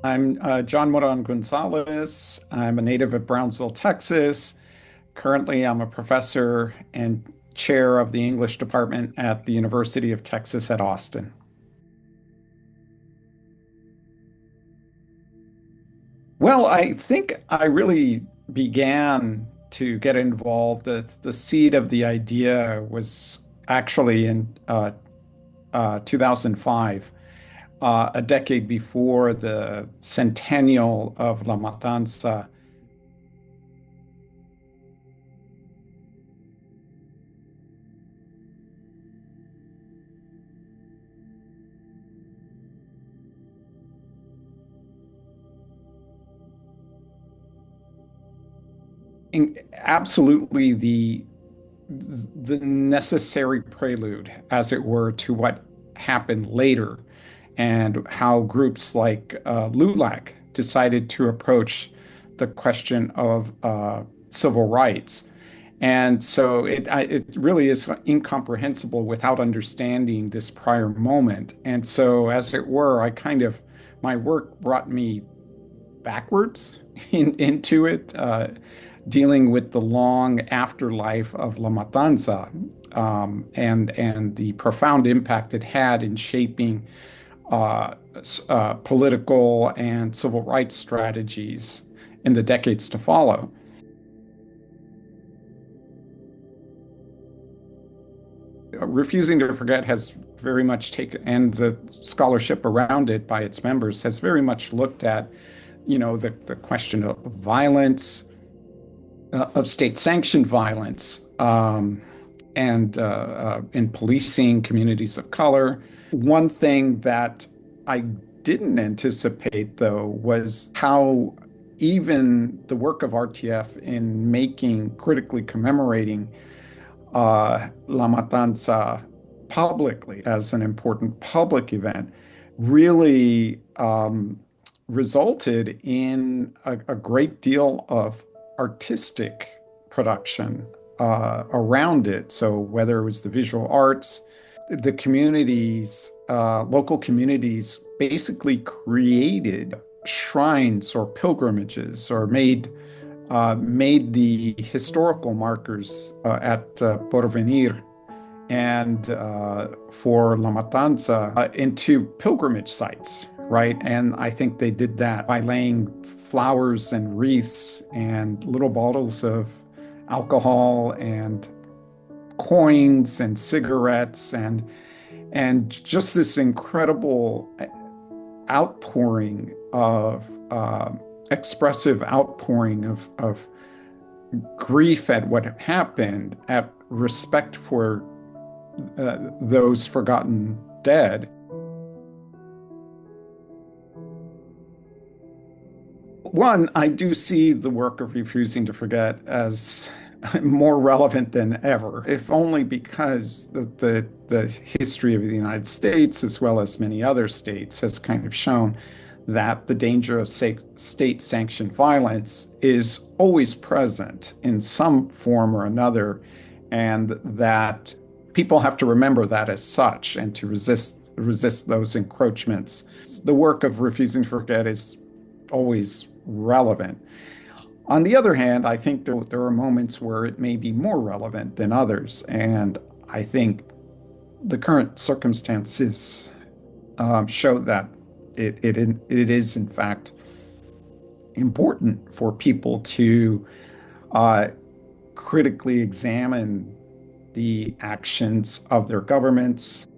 I'm John Morán González. I'm a native of Brownsville, Texas. Currently, I'm a professor and chair of the English department at the University of Texas at Austin. Well, I think I really began to get involved. The seed of the idea was actually in 2005, a decade before the centennial of La Matanza. Absolutely the necessary prelude, as it were, to what happened later, and how groups like LULAC decided to approach the question of civil rights. And so it really is incomprehensible without understanding this prior moment. And so, as it were, my work brought me backwards into it, dealing with the long afterlife of La Matanza, and the profound impact it had in shaping political and civil rights strategies in the decades to follow. Refusing to Forget has very much taken, and the scholarship around it by its members has very much looked at, the question of violence, of state-sanctioned violence, and in policing communities of color. One thing that I didn't anticipate, though, was how even the work of RTF in critically commemorating La Matanza publicly as an important public event really resulted in a great deal of artistic production around it. So whether it was the visual arts, the communities, local communities basically created shrines or pilgrimages or made the historical markers at Porvenir and for La Matanza into pilgrimage sites, right? And I think they did that by laying flowers and wreaths and little bottles of alcohol and coins and cigarettes and just this incredible outpouring of expressive outpouring of grief at what happened, at respect for those forgotten dead. One, I do see the work of Refusing to Forget as more relevant than ever, if only because the history of the United States, as well as many other states, has kind of shown that the danger of state-sanctioned violence is always present in some form or another, and that people have to remember that as such and to resist those encroachments. The work of Refusing to Forget is always relevant. On the other hand, I think there are moments where it may be more relevant than others, and I think the current circumstances show that it is in fact important for people to uh, critically examine the actions of their governments